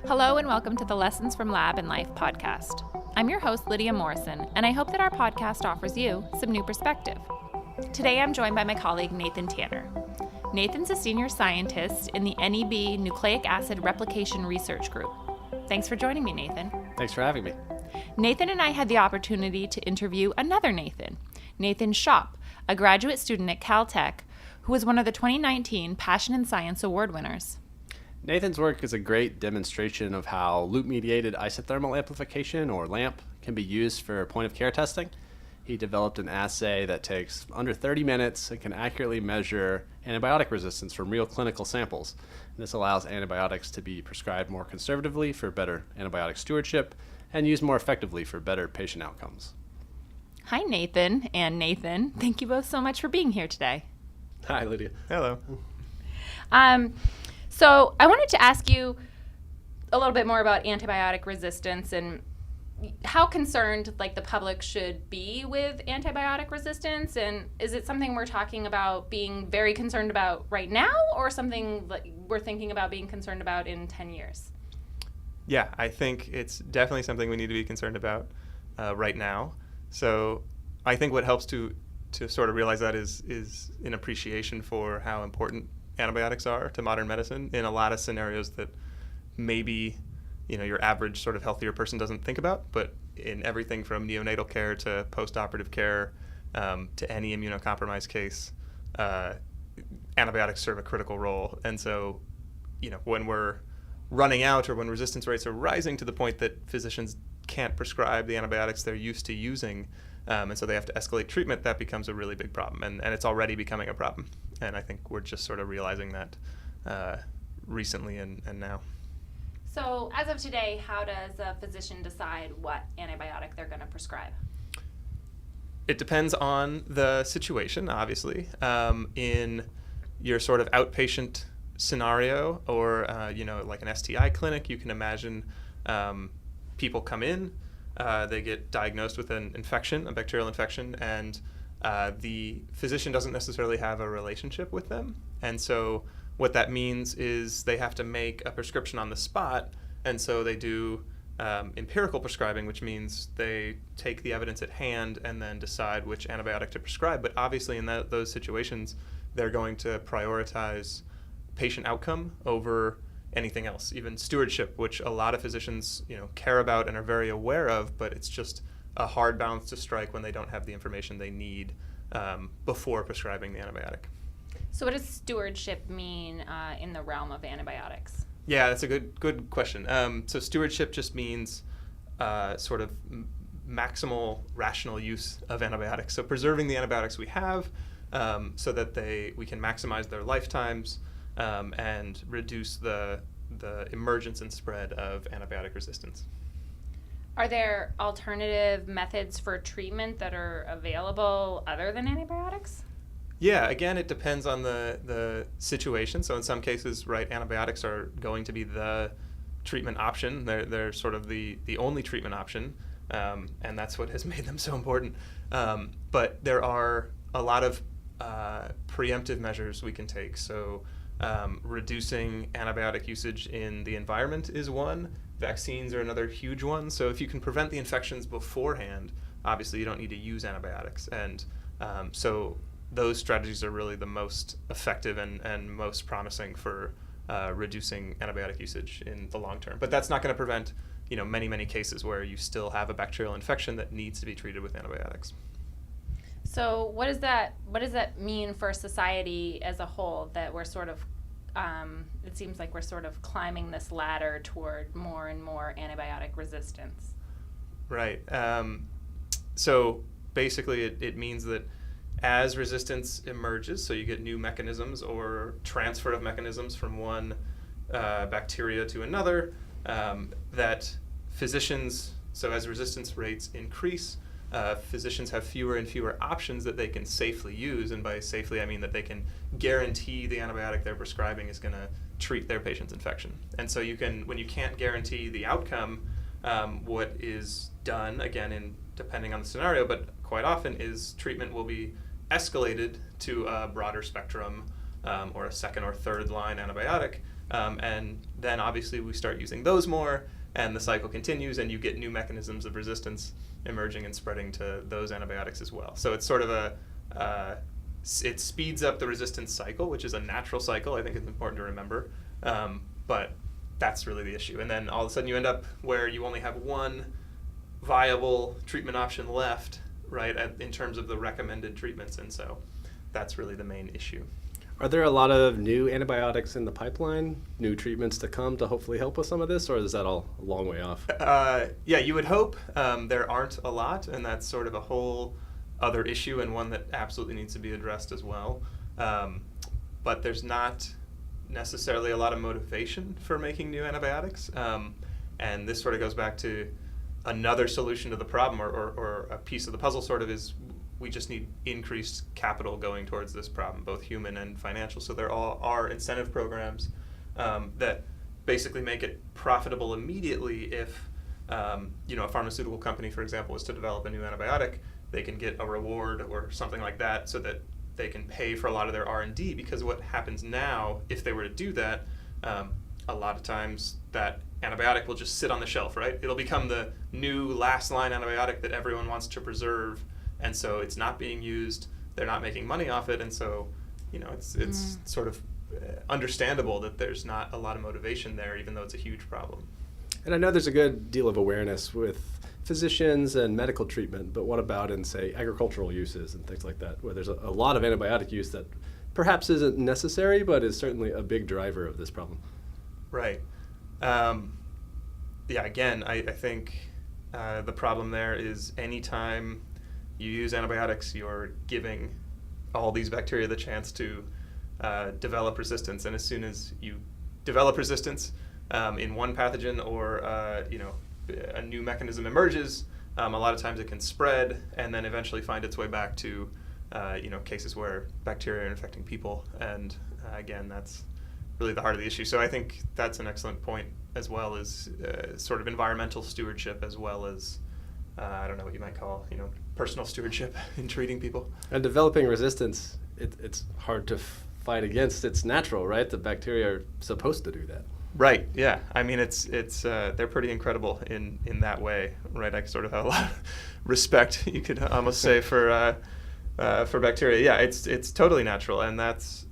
Hello and welcome to the Lessons from Lab and Life podcast. I'm your host, Lydia Morrison, and I hope that our podcast offers you some new perspective. Today I'm joined by my colleague, Nathan Tanner. Nathan's a senior scientist in the NEB Nucleic Acid Replication Research Group. Thanks for joining me, Nathan. Thanks for having me. Nathan and I had the opportunity to interview another Nathan, Nathan Schoepp, a graduate student at Caltech, who was one of the 2019 Passion in Science Award winners. Nathan's work is a great demonstration of how loop-mediated isothermal amplification, or LAMP, can be used for point-of-care testing. He developed an assay that takes under 30 minutes and can accurately measure antibiotic resistance from real clinical samples. This allows antibiotics to be prescribed more conservatively for better antibiotic stewardship and used more effectively for better patient outcomes. Hi, Nathan and Nathan. Thank you both so much for being here today. Hi, Lydia. Hello. So I wanted to ask you a little bit more about antibiotic resistance and how concerned the public should be with antibiotic resistance, and is it something we're talking about being very concerned about right now, or something that we're thinking about being concerned about in 10 years? Yeah, I think it's definitely something we need to be concerned about right now. So I think what helps to sort of realize that is an appreciation for how important antibiotics are to modern medicine in a lot of scenarios that maybe your average sort of healthier person doesn't think about, but in everything from neonatal care to post-operative care to any immunocompromised case, antibiotics serve a critical role. And so, when we're running out or when resistance rates are rising to the point that physicians can't prescribe the antibiotics they're used to using, and so they have to escalate treatment, that becomes a really big problem. And it's already becoming a problem. And I think we're just sort of realizing that recently and now. So as of today, how does a physician decide what antibiotic they're going to prescribe? It depends on the situation, obviously. In your sort of outpatient scenario or, like an STI clinic, you can imagine people come in, they get diagnosed with an infection, a bacterial infection, and the physician doesn't necessarily have a relationship with them. And so what that means is they have to make a prescription on the spot, and so they do empirical prescribing, which means they take the evidence at hand and then decide which antibiotic to prescribe. But obviously in those situations, they're going to prioritize patient outcome over anything else, even stewardship, which a lot of physicians care about and are very aware of, but it's just a hard balance to strike when they don't have the information they need before prescribing the antibiotic. So what does stewardship mean in the realm of antibiotics? Yeah, that's a good question. So stewardship just means sort of maximal rational use of antibiotics. So preserving the antibiotics we have so that we can maximize their lifetimes and reduce the emergence and spread of antibiotic resistance. Are there alternative methods for treatment that are available other than antibiotics? Yeah, again, it depends on the situation. So in some cases, right, antibiotics are going to be the treatment option. They're sort of the only treatment option, and that's what has made them so important. But there are a lot of preemptive measures we can take. So reducing antibiotic usage in the environment is one. Vaccines are another huge one. So if you can prevent the infections beforehand, obviously you don't need to use antibiotics. And so those strategies are really the most effective and most promising for reducing antibiotic usage in the long term. But that's not going to prevent many cases where you still have a bacterial infection that needs to be treated with antibiotics. So what does that mean for society as a whole, that we're sort of it seems like we're sort of climbing this ladder toward more and more antibiotic resistance? Right. So basically it means that as resistance emerges, so you get new mechanisms or transfer of mechanisms from one bacteria to another, that physicians, so as resistance rates increase, physicians have fewer and fewer options that they can safely use. And by safely, I mean that they can guarantee the antibiotic they're prescribing is going to treat their patient's infection. And so when you can't guarantee the outcome, what is done, again, depending on the scenario, but quite often is treatment will be escalated to a broader spectrum or a second or third line antibiotic And then obviously we start using those more, and the cycle continues, and you get new mechanisms of resistance emerging and spreading to those antibiotics as well. So it's sort of it speeds up the resistance cycle, which is a natural cycle. I think it's important to remember. But that's really the issue. And then all of a sudden you end up where you only have one viable treatment option left, right, in terms of the recommended treatments. And so that's really the main issue. Are there a lot of new antibiotics in the pipeline, new treatments to come to hopefully help with some of this, or is that all a long way off? Yeah, you would hope. There aren't a lot, and that's sort of a whole other issue and one that absolutely needs to be addressed as well. But there's not necessarily a lot of motivation for making new antibiotics. And this sort of goes back to another solution to the problem, or a piece of the puzzle sort of is we just need increased capital going towards this problem, both human and financial. So there are incentive programs that basically make it profitable immediately if a pharmaceutical company, for example, was to develop a new antibiotic, they can get a reward or something like that so that they can pay for a lot of their R&D, because what happens now, if they were to do that, a lot of times that antibiotic will just sit on the shelf, right? It'll become the new last line antibiotic that everyone wants to preserve, and so it's not being used, they're not making money off it, and so it's sort of understandable that there's not a lot of motivation there, even though it's a huge problem. And I know there's a good deal of awareness with physicians and medical treatment, but what about in, say, agricultural uses and things like that, where there's a lot of antibiotic use that perhaps isn't necessary, but is certainly a big driver of this problem? Right. Again, I think the problem there is anytime you use antibiotics, you're giving all these bacteria the chance to develop resistance, and as soon as you develop resistance in one pathogen or a new mechanism emerges, a lot of times it can spread and then eventually find its way back to cases where bacteria are infecting people, and again, that's really the heart of the issue. So I think that's an excellent point, as well as sort of environmental stewardship, as well as I don't know what you might call personal stewardship in treating people. And developing resistance, it's hard to fight against. It's natural, right? The bacteria are supposed to do that. Right. Yeah. I mean, it's they're pretty incredible in that way, right? I sort of have a lot of respect, you could almost say, for bacteria. Yeah, it's totally natural, and that's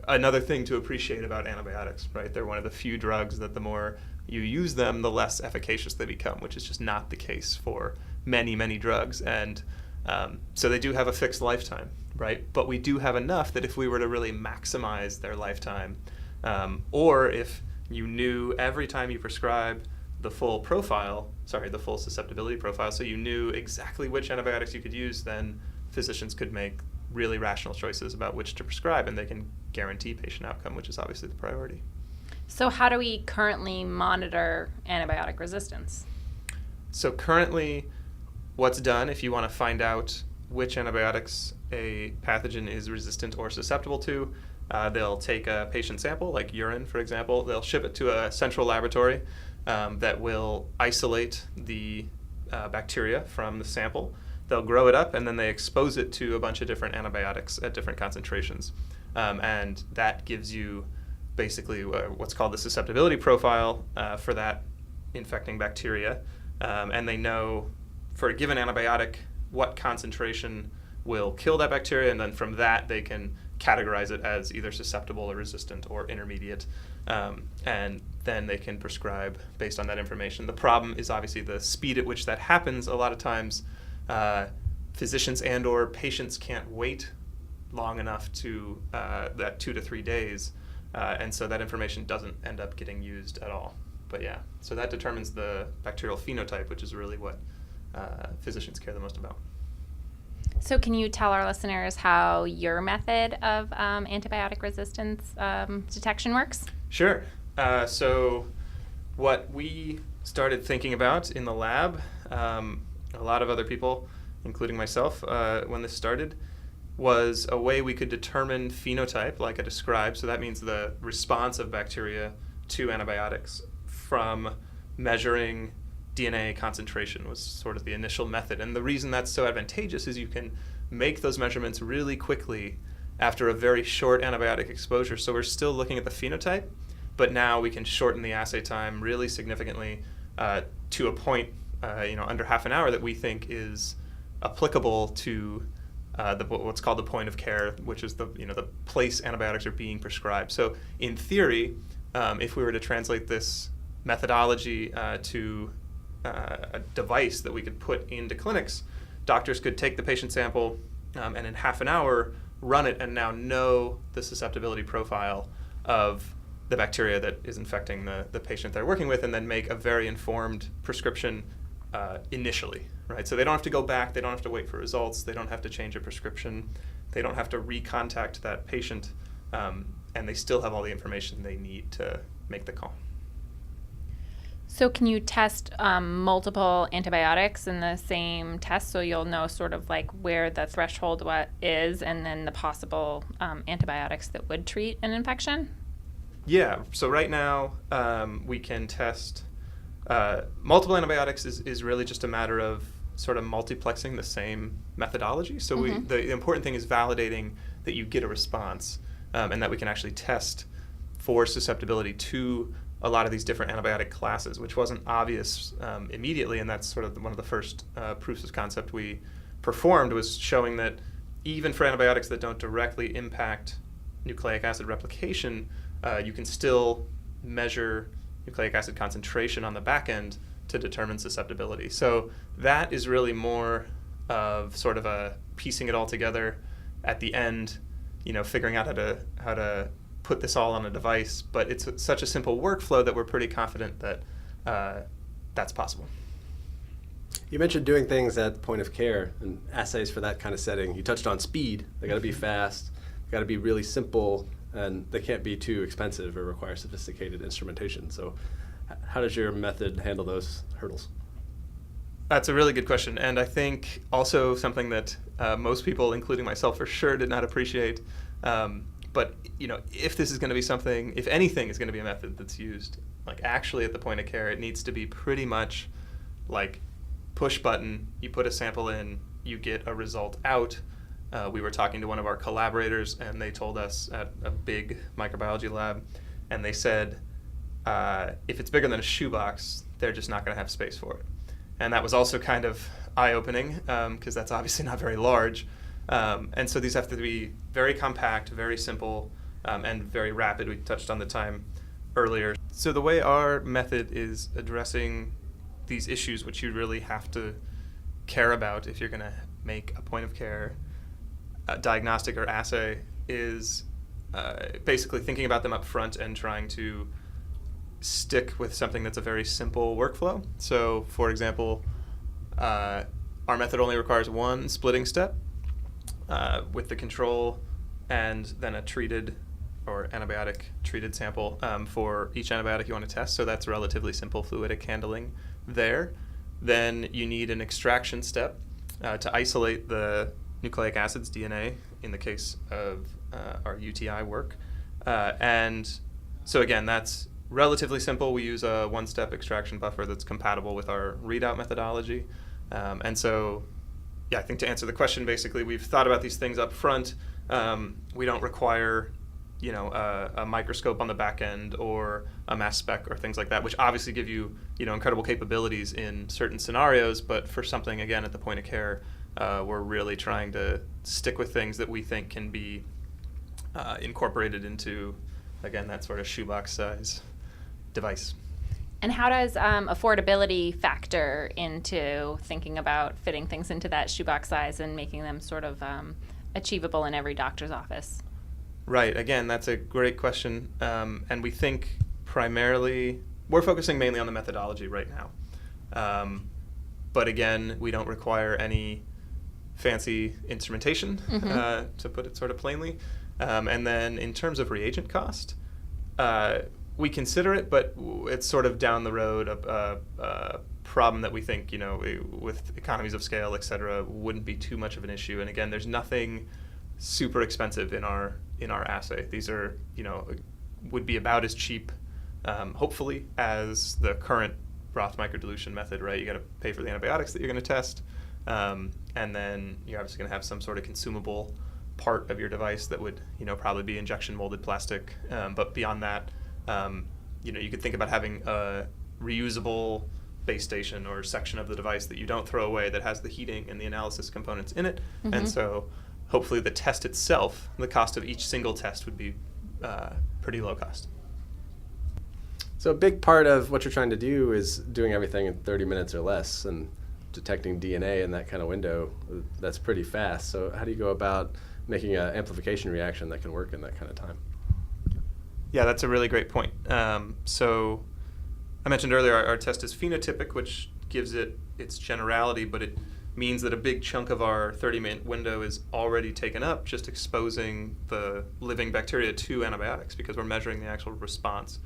another thing to appreciate about antibiotics, right? They're one of the few drugs that the more you use them, the less efficacious they become, which is just not the case for many, many drugs. And so they do have a fixed lifetime, right? But we do have enough that if we were to really maximize their lifetime, or if you knew every time you prescribe the full susceptibility profile, so you knew exactly which antibiotics you could use, then physicians could make really rational choices about which to prescribe, and they can guarantee patient outcome, which is obviously the priority. So how do we currently monitor antibiotic resistance? So currently, what's done, if you want to find out which antibiotics a pathogen is resistant or susceptible to, they'll take a patient sample, like urine, for example. They'll ship it to a central laboratory that will isolate the bacteria from the sample. They'll grow it up, and then they expose it to a bunch of different antibiotics at different concentrations. And that gives you basically what's called the susceptibility profile for that infecting bacteria. And they know for a given antibiotic what concentration will kill that bacteria, and then from that they can categorize it as either susceptible or resistant or intermediate, and then they can prescribe based on that information. The problem is obviously the speed at which that happens. A lot of times physicians and or patients can't wait long enough to that 2 to 3 days, and so that information doesn't end up getting used at all. But yeah, so that determines the bacterial phenotype, which is really what physicians care the most about. So can you tell our listeners how your method of antibiotic resistance detection works? Sure. So what we started thinking about in the lab, a lot of other people, including myself, when this started, was a way we could determine phenotype, like I described. So that means the response of bacteria to antibiotics from measuring DNA concentration was sort of the initial method. And the reason that's so advantageous is you can make those measurements really quickly after a very short antibiotic exposure. So we're still looking at the phenotype, but now we can shorten the assay time really significantly to a point, under half an hour that we think is applicable to what's called the point of care, which is the place antibiotics are being prescribed. So in theory, if we were to translate this methodology to a device that we could put into clinics, doctors could take the patient sample and in half an hour run it and now know the susceptibility profile of the bacteria that is infecting the patient they're working with, and then make a very informed prescription initially, right? So they don't have to go back, they don't have to wait for results, they don't have to change a prescription, they don't have to recontact that patient, and they still have all the information they need to make the call. So can you test multiple antibiotics in the same test, so you'll know sort of like where the threshold is and then the possible antibiotics that would treat an infection? Yeah, so right now we can test multiple antibiotics is really just a matter of sort of multiplexing the same methodology. So the important thing is validating that you get a response and that we can actually test for susceptibility to a lot of these different antibiotic classes, which wasn't obvious immediately, and that's sort of one of the first proofs of concept we performed, was showing that even for antibiotics that don't directly impact nucleic acid replication, you can still measure nucleic acid concentration on the back end to determine susceptibility. So that is really more of sort of a piecing it all together at the end, figuring out how to put this all on a device, but it's such a simple workflow that we're pretty confident that that's possible. You mentioned doing things at the point of care and assays for that kind of setting. You touched on speed. They got to be fast, they got to be really simple, and they can't be too expensive or require sophisticated instrumentation. So how does your method handle those hurdles? That's a really good question, and I think also something that most people, including myself for sure, did not appreciate. But if this is going to be something, if anything is going to be a method that's used, like actually at the point of care, it needs to be pretty much like push button. You put a sample in, you get a result out. We were talking to one of our collaborators, and they told us at a big microbiology lab, and they said if it's bigger than a shoebox, they're just not going to have space for it. And that was also kind of eye-opening because that's obviously not very large. And so these have to be very compact, very simple, and very rapid. We touched on the time earlier. So the way our method is addressing these issues, which you really have to care about if you're going to make a point of care diagnostic or assay, is basically thinking about them up front and trying to stick with something that's a very simple workflow. So, for example, our method only requires one splitting step with the control and then a treated or antibiotic treated sample for each antibiotic you want to test. So that's relatively simple fluidic handling there. Then you need an extraction step to isolate the nucleic acids, DNA, in the case of our UTI work. And so again, that's relatively simple. We use a one-step extraction buffer that's compatible with our readout methodology. And so, yeah, I think to answer the question, basically, we've thought about these things up front. We don't require, a microscope on the back end or a mass spec or things like that, which obviously give you, incredible capabilities in certain scenarios. But for something, again, at the point of care, we're really trying to stick with things that we think can be incorporated into, again, that sort of shoebox size device. And how does affordability factor into thinking about fitting things into that shoebox size and making them sort of achievable in every doctor's office? Right. Again, that's a great question. And we think primarily, we're focusing mainly on the methodology right now. But again, we don't require any fancy instrumentation, to put it sort of plainly. And then in terms of reagent cost, we consider it, but it's sort of down the road a problem that we think, with economies of scale, et cetera, wouldn't be too much of an issue. And again, there's nothing super expensive in our assay. These are, would be about as cheap, hopefully, as the current broth microdilution method, right? You got to pay for the antibiotics that you're going to test, and then you're obviously going to have some sort of consumable part of your device that would, probably be injection molded plastic. But beyond that, You could think about having a reusable base station or section of the device that you don't throw away that has the heating and the analysis components in it. Mm-hmm. And so hopefully the test itself, the cost of each single test would be pretty low cost. So a big part of what you're trying to do is doing everything in 30 minutes or less, and detecting DNA in that kind of window, that's pretty fast. So how do you go about making an amplification reaction that can work in that kind of time? Yeah, that's a really great point. So I mentioned earlier our test is phenotypic, which gives it its generality, but it means that a big chunk of our 30-minute window is already taken up just exposing the living bacteria to antibiotics because we're measuring the actual response.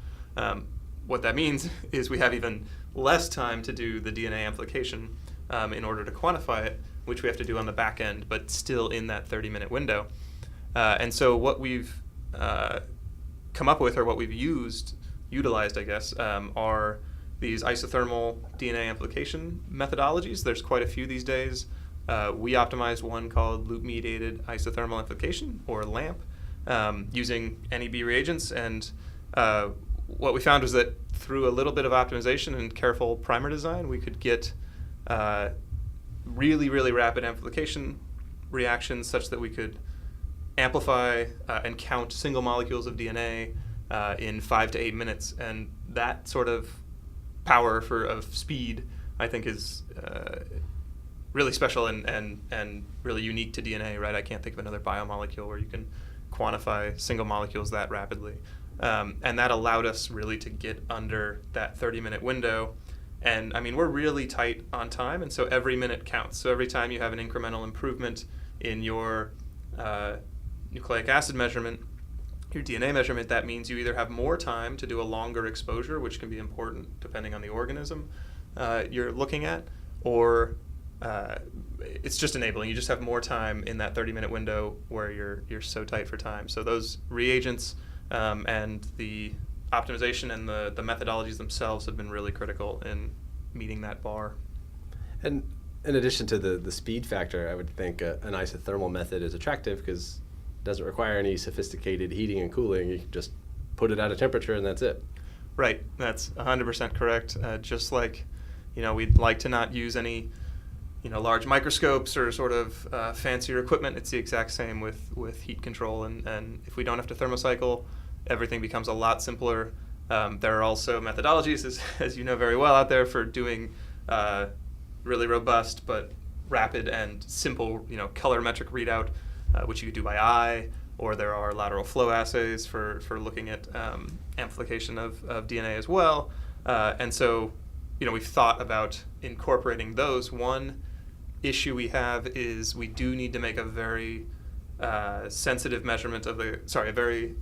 What that means is we have even less time to do the DNA amplification in order to quantify it, which we have to do on the back end, but still in that 30-minute window. And so what we've come up with, or what we've utilized, I guess, are these isothermal DNA amplification methodologies. There's quite a few these days. We optimized one called loop-mediated isothermal amplification, or LAMP, using NEB reagents. And what we found was that through a little bit of optimization and careful primer design, we could get really, really rapid amplification reactions such that we could amplify and count single molecules of DNA in 5 to 8 minutes. And that sort of power of speed, I think, is really special and really unique to DNA, right? I can't think of another biomolecule where you can quantify single molecules that rapidly. And that allowed us really to get under that 30-minute window. And I mean, we're really tight on time, and so every minute counts. So every time you have an incremental improvement in your nucleic acid measurement, your DNA measurement, that means you either have more time to do a longer exposure, which can be important depending on the organism you're looking at, or it's just enabling. You just have more time in that 30-minute window where you're so tight for time. So those reagents and the optimization and the methodologies themselves have been really critical in meeting that bar. And in addition to the speed factor, I would think an isothermal method is attractive because it doesn't require any sophisticated heating and cooling. You can just put it at a temperature and that's it. Right, that's 100% correct. Just like, we'd like to not use any, large microscopes or sort of fancier equipment. It's the exact same with heat control, and if we don't have to thermocycle, everything becomes a lot simpler. There are also methodologies, as you know very well, out there for doing really robust but rapid and simple, colorimetric readout, which you could do by eye, or there are lateral flow assays for looking at amplification of DNA as well. And so, we've thought about incorporating those. One issue we have is we do need to make a very sensitive measurement of a very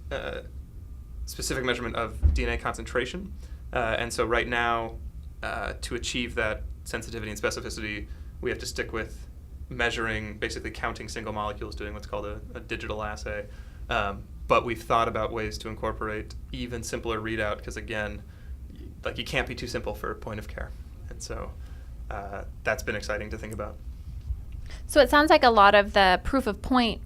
specific measurement of DNA concentration. And so right now, to achieve that sensitivity and specificity, we have to stick with measuring, basically counting single molecules, doing what's called a digital assay. But we've thought about ways to incorporate even simpler readout, because again, you can't be too simple for point of care. And so that's been exciting to think about. So it sounds like a lot of the proof of point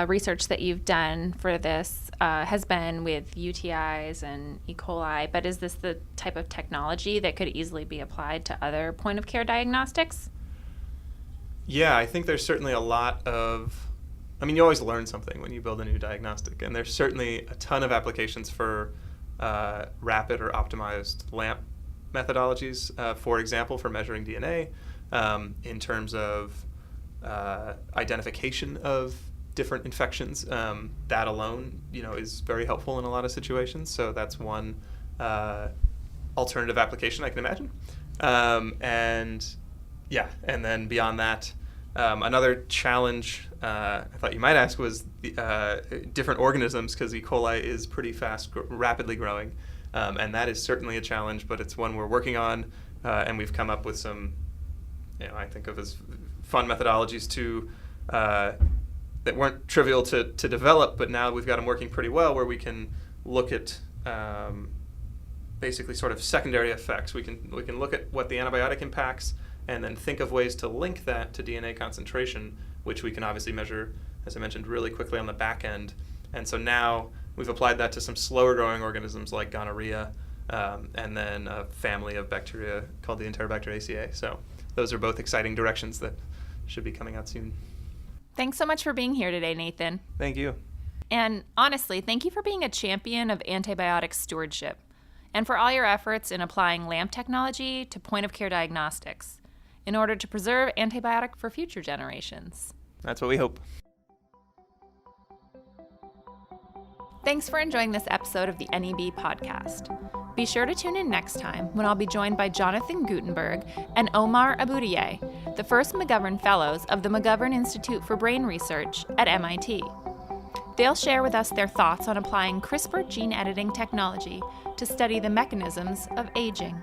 research that you've done for this has been with UTIs and E. coli, but is this the type of technology that could easily be applied to other point of care diagnostics? Yeah, I think there's certainly a lot of, you always learn something when you build a new diagnostic, and there's certainly a ton of applications for rapid or optimized LAMP methodologies, for example, for measuring DNA, in terms of identification of different infections. That alone, is very helpful in a lot of situations. So that's one alternative application I can imagine. And then beyond that, another challenge I thought you might ask was different organisms, because E. coli is pretty fast, rapidly growing. And that is certainly a challenge, but it's one we're working on, and we've come up with some, I think of as fun methodologies that weren't trivial to develop, but now we've got them working pretty well, where we can look at basically sort of secondary effects. We can look at what the antibiotic impacts, and then think of ways to link that to DNA concentration, which we can obviously measure, as I mentioned, really quickly on the back end. And so now We've applied that to some slower growing organisms like gonorrhea, and then a family of bacteria called the Enterobacteriaceae. So those are both exciting directions that should be coming out soon. Thanks so much for being here today, Nathan. Thank you. And honestly, thank you for being a champion of antibiotic stewardship and for all your efforts in applying LAMP technology to point-of-care diagnostics in order to preserve antibiotic for future generations. That's what we hope. Thanks for enjoying this episode of the NEB podcast. Be sure to tune in next time when I'll be joined by Jonathan Gutenberg and Omar Aboudieh, the first McGovern Fellows of the McGovern Institute for Brain Research at MIT. They'll share with us their thoughts on applying CRISPR gene editing technology to study the mechanisms of aging.